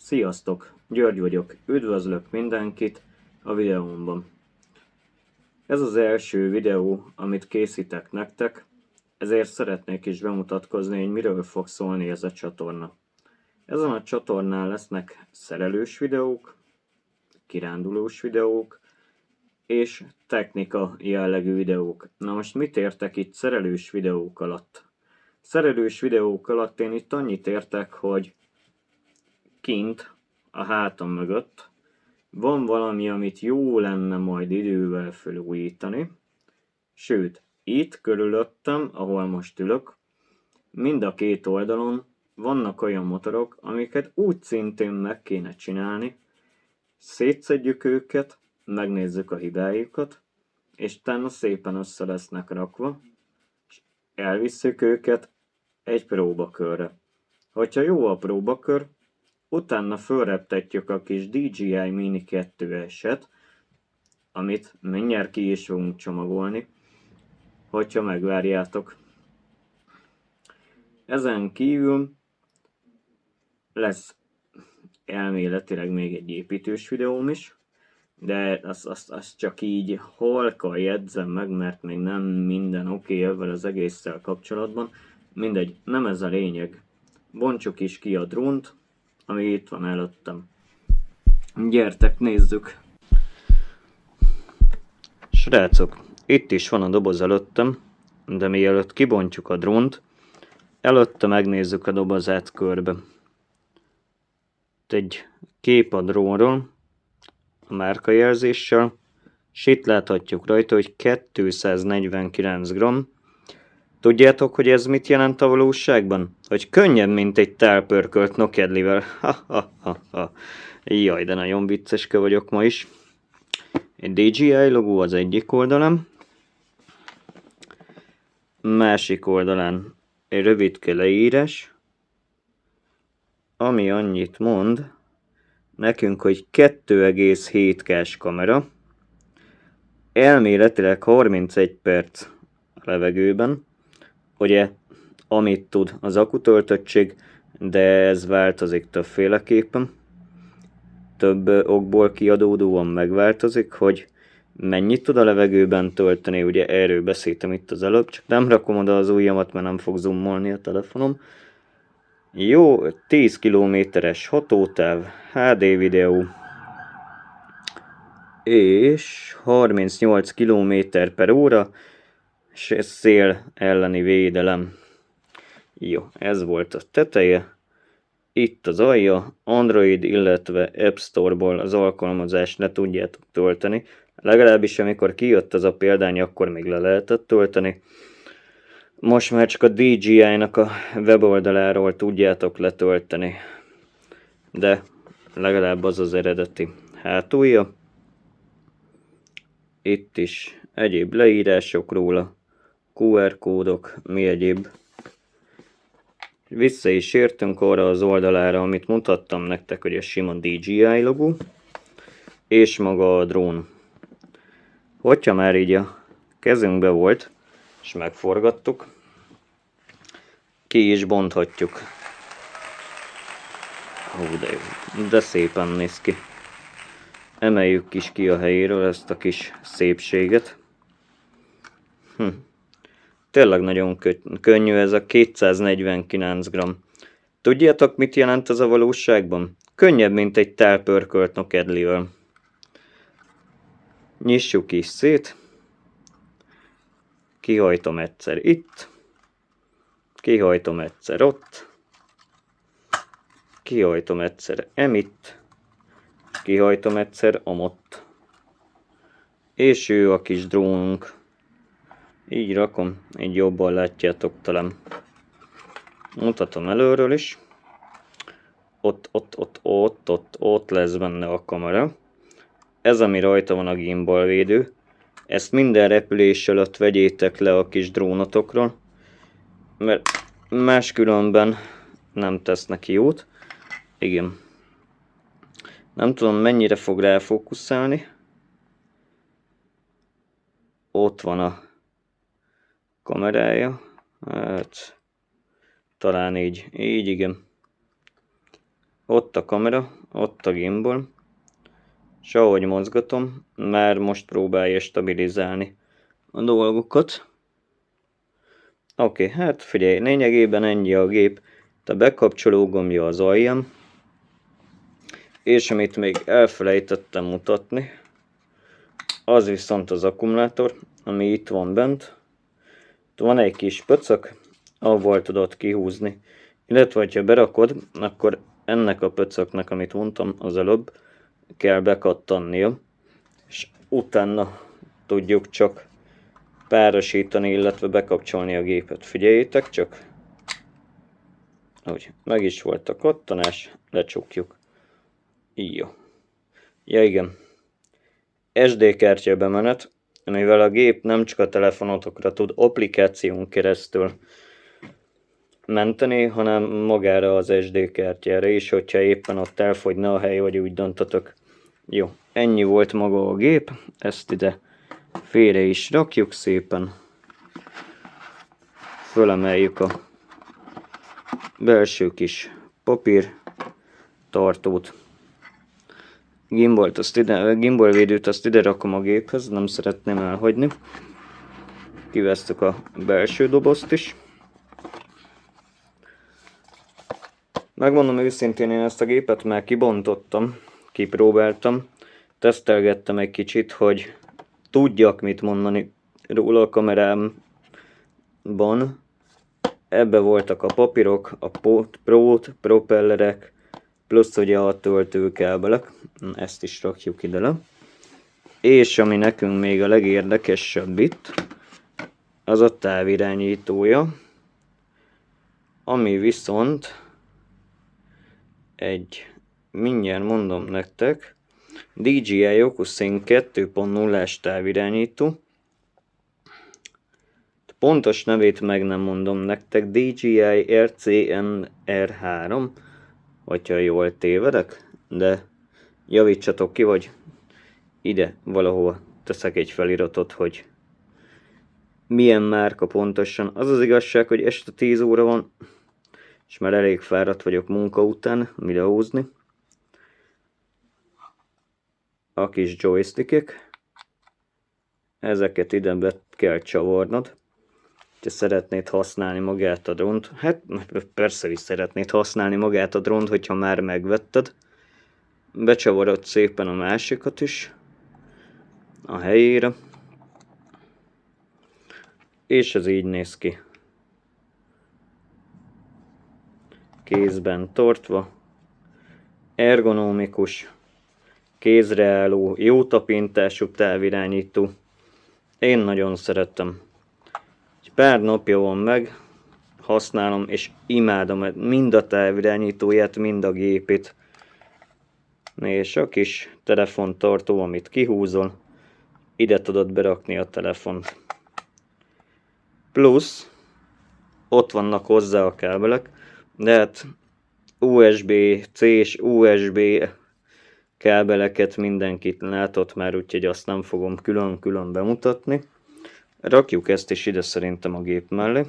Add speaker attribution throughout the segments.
Speaker 1: Sziasztok! György vagyok, üdvözlök mindenkit a videómban. Ez az első videó, amit készítek nektek, ezért szeretnék is bemutatkozni, hogy miről fog szólni ez a csatorna. Ezen a csatornán lesznek szerelős videók, kirándulós videók és technika jellegű videók. Na most mit értek itt szerelős videók alatt? Szerelős videók alatt én itt annyit értek, hogy kint a hátam mögött van valami, amit jó lenne majd idővel felújítani, sőt, itt körülöttem, ahol most ülök, mind a két oldalon vannak olyan motorok, amiket úgy szintén meg kéne csinálni, szétszedjük őket, megnézzük a hibájukat, és utána szépen össze lesznek rakva, és elvisszük őket egy próbakörre. Hogyha jó a próbakör, utána fölreptetjük a kis DJI Mini 2S-et, amit mindjárt ki is fogunk csomagolni, hogyha megvárjátok. Ezen kívül lesz elméletileg még egy építős videóm is, de azt csak így halkan jegyzem meg, mert még nem minden oké ezzel az egésszel kapcsolatban. Mindegy, nem ez a lényeg. Bontsuk is ki a drónt, ami itt van előttem. Gyertek, nézzük! Srácok, itt is van a doboz előttem, de mielőtt kibontjuk a drónt, előtte megnézzük a dobozát körbe. Egy kép a drónról, a márkajelzéssel, és itt láthatjuk rajta, hogy 249 g. Tudjátok, hogy ez mit jelent a valóságban? Hogy könnyebb, mint egy tálpörkölt nokedlivel. Jaj, de nagyon vicceske vagyok ma is. Egy DJI logó az egyik oldalon, másik oldalán egy rövidke leírás, ami annyit mond nekünk, hogy 2,7K-s kamera, elméletileg 31 perc a levegőben, ugye amit tud az akkutöltöttség, de ez változik többféleképpen. Több okból kiadódóan megváltozik, hogy mennyit tud a levegőben tölteni, ugye erről beszéltem itt az előbb, csak nem rakom oda az ujjamat, mert nem fog zoomolni a telefonom. Jó, 10 km-es hatótáv, HD videó, és 38 km/h, és szél elleni védelem. Jó, ez volt a teteje. Itt az alja, Android, illetve App Store-ból az alkalmazást le tudjátok tölteni. Legalábbis amikor kijött az a példány, akkor még le lehetett tölteni. Most már csak a DJI-nak a weboldaláról tudjátok letölteni. De legalább az az eredeti hátulja. Itt is egyéb leírások róla, QR kódok, mi egyéb. Vissza is értünk arra az oldalára, amit mutattam nektek, hogy a sima DJI logó, és maga a drón. Hogyha már így a kezünkbe volt, és megforgattuk, ki is bonthatjuk. De szépen néz ki. Emeljük is ki a helyéről ezt a kis szépséget. Tényleg nagyon könnyű ez a 249 g. Tudjátok, mit jelent ez a valóságban? Könnyebb, mint egy tálpörkölt nokedlivel. Nyissuk is szét. Kihajtom egyszer itt. Kihajtom egyszer ott. Kihajtom egyszer emitt. Kihajtom egyszer amott. És ő a kis drónunk. Így rakom, így jobban látjátok talán. Mutatom előről is. Ott lesz benne a kamera. Ez, ami rajta van, a gimbal védő. Ezt minden repülés előtt vegyétek le a kis drónotokról, mert máskülönben nem tesz neki jót. Igen. Nem tudom, mennyire fog ráfókuszálni. Ott van a kamerája. Hát, talán így igen. ott a kamera, ott a gimbal, és ahogy mozgatom, már most próbálja stabilizálni a dolgokat. Oké, hát figyelj, lényegében ennyi a gép. A bekapcsoló gombja az aljam, és amit még elfelejtettem mutatni, az viszont az akkumulátor, ami itt van bent. Van egy kis pöcök, ahol tudod kihúzni, illetve ha berakod, akkor ennek a pöcöknek, amit mondtam az előbb, kell bekattannia, és utána tudjuk csak párosítani, illetve bekapcsolni a gépet. Figyeljétek csak! Úgy, meg is volt a kattanás, lecsukjuk. Jó. Ja igen. SD kártya bemenet, mivel a gép nem csak a telefonotokra tud applikáción keresztül menteni, hanem magára az SD kártyára is, hogyha éppen ott elfogyna a hely, vagy úgy döntötök. Jó, ennyi volt maga a gép, ezt ide félre is rakjuk szépen. Fölemeljük a belső kis papír tartót. Gimbalvédőt azt ide rakom a géphez, nem szeretném elhagyni. Kivesztük a belső dobozt is. Megmondom őszintén, én ezt a gépet már kibontottam, kipróbáltam, tesztelgettem egy kicsit, hogy tudjak mit mondani róla a kamerámban. Ebbe voltak a papírok, a propellerek, plusz ugye a töltőkábelek, ezt is rakjuk ide le. És ami nekünk még a legérdekesebb itt, az a távirányítója, ami viszont mindjárt mondom nektek, DJI OcuSync 2.0-ás távirányító. Pontos nevét meg nem mondom nektek, DJI RCN-R3, hogyha jól tévedek, de javítsatok ki, vagy ide valahol teszek egy feliratot, hogy milyen márka pontosan. Az az igazság, hogy este 10 óra van, és már elég fáradt vagyok munka után videózni. A kis joystickek, ezeket ide be kell csavarnod. Ha szeretnéd használni magát a drónt, hát persze is szeretnéd használni magát a drónt, hogyha már megvetted. Becsavarod szépen a másikat is a helyére. És ez így néz ki. Kézben tartva, ergonomikus, kézreálló, jó tapintású távirányító. Én nagyon szeretem. Egy pár napja van meg, használom és imádom mind a távirányítóját, mind a gépét. És a kis telefontartó, amit kihúzol, ide tudod berakni a telefont. Plusz ott vannak hozzá a kábelek, de hát USB-C és USB kábeleket mindenkit látott már, úgyhogy azt nem fogom külön-külön bemutatni. Rakjuk ezt is ide szerintem a gép mellé.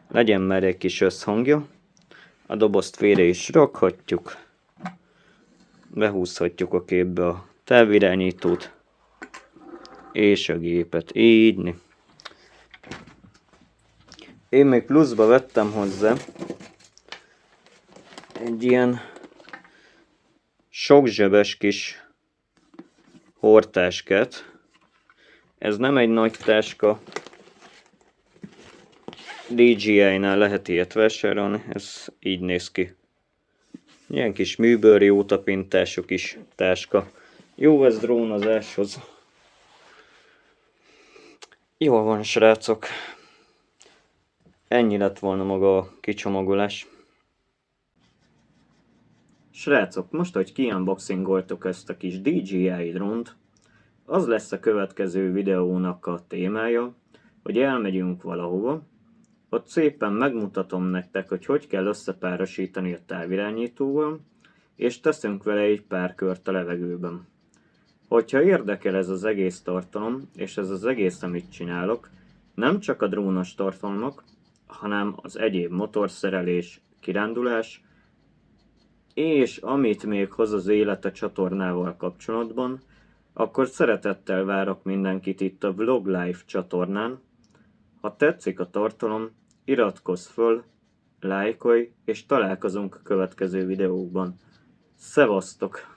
Speaker 1: Legyen már egy kis összhangja. A dobozt félre is rakhatjuk. Behúzhatjuk a képbe a távirányítót és a gépet. Így. Én még pluszba vettem hozzá egy ilyen sokzsebes kis hordtáskát. Ez nem egy nagy táska. DJI-nál lehet ilyet vásárolni, ez így néz ki. Ilyen kis műbőr, jó tapintású kis táska. Jó ez drónozáshoz. Jól van, srácok. Ennyi lett volna maga a kicsomagolás. Srácok, most, hogy kiunboxingoltuk ezt a kis DJI drónt, az lesz a következő videónak a témája, hogy elmegyünk valahova, ott szépen megmutatom nektek, hogy hogy kell összepárosítani a távirányítóval, és teszünk vele egy pár kört a levegőben. Hogyha érdekel ez az egész tartalom, és ez az egész, amit csinálok, nem csak a drónos tartalmak, hanem az egyéb motorszerelés, kirándulás, és amit még hoz az élet a csatornával kapcsolatban, akkor szeretettel várok mindenkit itt a Vlog Life csatornán. Ha tetszik a tartalom, iratkozz föl, lájkolj, és találkozunk a következő videókban. Szevasztok!